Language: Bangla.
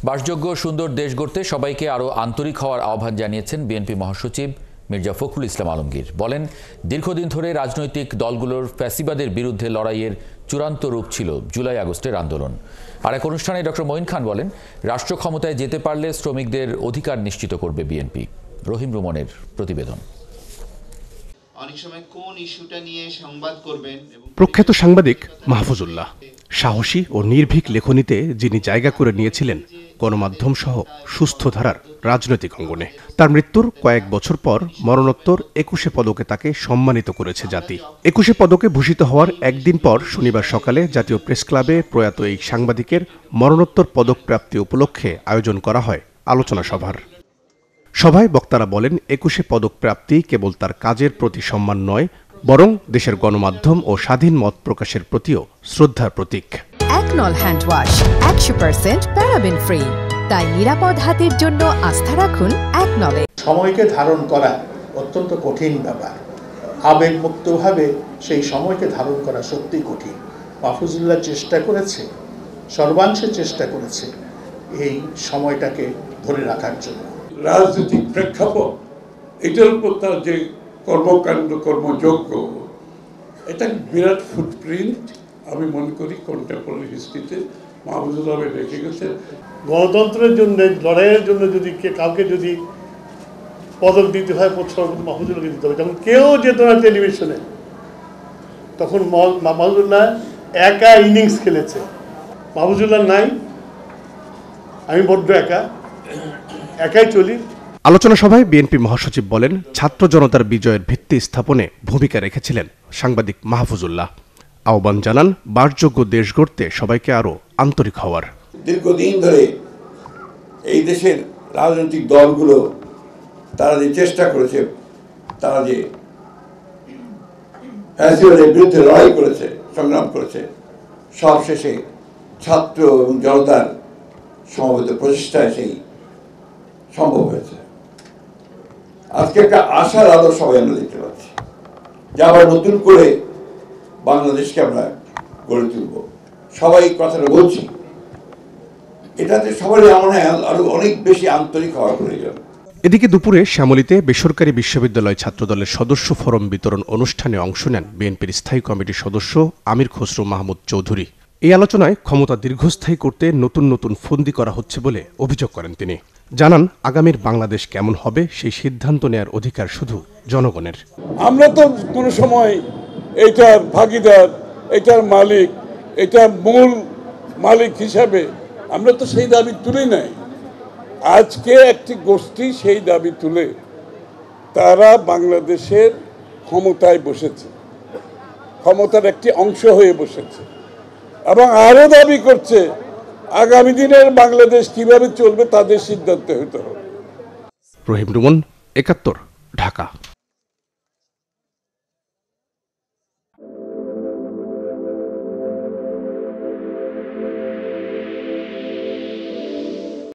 বাসযোগ্য সুন্দর দেশ গড়তে সবাইকে আরও আন্তরিক হওয়ার আহ্বান জানিয়েছেন বিএনপি মহাসচিব মির্জা ফখরুল ইসলাম আলমগীর। বলেন, দীর্ঘদিন ধরে রাজনৈতিক দলগুলোর ফ্যাসিবাদের বিরুদ্ধে লড়াইয়ের চূড়ান্ত রূপ ছিল জুলাই আগস্টের আন্দোলন। আর এক অনুষ্ঠানে ডক্টর মঈন খান বলেন, রাষ্ট্র ক্ষমতায় যেতে পারলে শ্রমিকদের অধিকার নিশ্চিত করবে বিএনপি। রহিম রুমনের প্রতিবেদন। প্রখ্যাত সাংবাদিক মাহফুজুল্লাহ সাহসী ও নির্ভীক লেখনীতে যিনি জায়গা করে নিয়েছিলেন গণমাধ্যম সহ সুস্থ ধারার রাজনৈতিক অঙ্গনে, তার মৃত্যুর কয়েক বছর পর মরণোত্তর ২১শে পদকে তাকে সম্মানিত করেছে জাতি। ২১শে পদকে ভূষিত হওয়ার একদিন পর শনিবার সকালে জাতীয় প্রেস ক্লাবে প্রয়াত এই সাংবাদিকের মরণোত্তর পদক প্রাপ্তি উপলক্ষে আয়োজন করা হয় আলোচনা সভার। সভায় বক্তারা বলেন, ২১শে পদক প্রাপ্তি কেবল তার কাজের প্রতি সম্মান নয়, বরং দেশের গণমাধ্যম ও স্বাধীন মত প্রকাশের প্রতিও শ্রদ্ধার প্রতীক। একনল হ্যান্ড ওয়াশ ১০০% প্যারাবেন ফ্রি, তাই নিরাপদ হাতের জন্য আস্থা রাখুন একনলে। সময়কে ধারণ করা অত্যন্ত কঠিন ব্যাপার। আবেগমুক্তভাবে সেই সময়কে ধারণ করা সত্যি কঠিন। মাহফুজুল্লাহ চেষ্টা করেছে, সর্বাংশে চেষ্টা করেছে এই সময়টাকে ধরে রাখার জন্য। রাজনৈতিক প্রেক্ষাপট, এটার উপর তার যে কর্মকাণ্ড কর্মযোগ্য, এটা বিরাট ফুটপ্রিন্ট আমি মনে করি কন্টেম্পোরারি হিস্ট্রিতে মাহফুজুল্লাহ রেখে গেছে। গণতন্ত্রের জন্য লড়াইয়ের জন্য যদি কাউকে যদি পদক দিতে হয় মাহফুজুল্লাহকে দিতে হবে। যখন কেউ যেত না টেলিভিশনে, তখন মাহফুজুল্লাহ একা ইনিংস খেলেছে। মাহফুজুল্লাহ নাই, আমি বড্ড একাই চলি। আলোচনা সভায় বিএনপি মহাসচিব বলেন, ছাত্র জনতার বিজয়ের ভিত্তি স্থাপনে ভূমিকা রেখেছিলেন সাংবাদিক মাহফুজুল্লাহ। আহ্বান জানান বাসযোগ্য দেশ গড়তে সবাইকে আরও আন্তরিক হওয়ার। দীর্ঘদিন ধরে এই দেশের রাজনৈতিক দলগুলো তারা যে চেষ্টা করেছে, তারা যে ফ্যাসিবাদের বিরুদ্ধে লড়াই করেছে, সংগ্রাম করেছে, সব শেষে ছাত্র এবং জনতার সমবেত প্রচেষ্টায় সেই সম্ভব হয়েছে। আজকে একটা আশার আলো সবাই আমরা দেখতে পাচ্ছি যে আবার নতুন করে বাংলাদেশকে আমরা গড়ে তুলব। সবাই কথাটা বলছি, এটাতে সবারই আমার আরো অনেক বেশি আন্তরিক হওয়া প্রয়োজন। এদিকে দুপুরে শ্যামলীতে বেসরকারি বিশ্ববিদ্যালয় ছাত্রদলের সদস্য ফরম বিতরণ অনুষ্ঠানে অংশ নেন বিএনপির স্থায়ী কমিটির সদস্য আমির খসরু মাহমুদ চৌধুরী। এই আলোচনায় ক্ষমতা দীর্ঘস্থায়ী করতে নতুন নতুন ফন্দি করা হচ্ছে বলে অভিযোগ করেন তিনি। জানান, আগামীর বাংলাদেশ কেমন হবে সেই সিদ্ধান্ত নেয়ার অধিকার শুধু জনগণের। আমরা তো কোনো সময় এটার ভাগিদার, এটার মালিক, এটার মূল মালিক হিসাবে আমরা তো সেই দাবি তুলি নাই। আজকে একটি গোষ্ঠী সেই দাবি তুলে তারা বাংলাদেশের ক্ষমতায় বসেছে, ক্ষমতার একটি অংশ হয়ে বসেছে এবং আরো দাবি করছে আগামী দিনের বাংলাদেশ কিভাবে চলবে তাদের সিদ্ধান্ত হতে হবে। রহিম রুমন, ৭১, ঢাকা।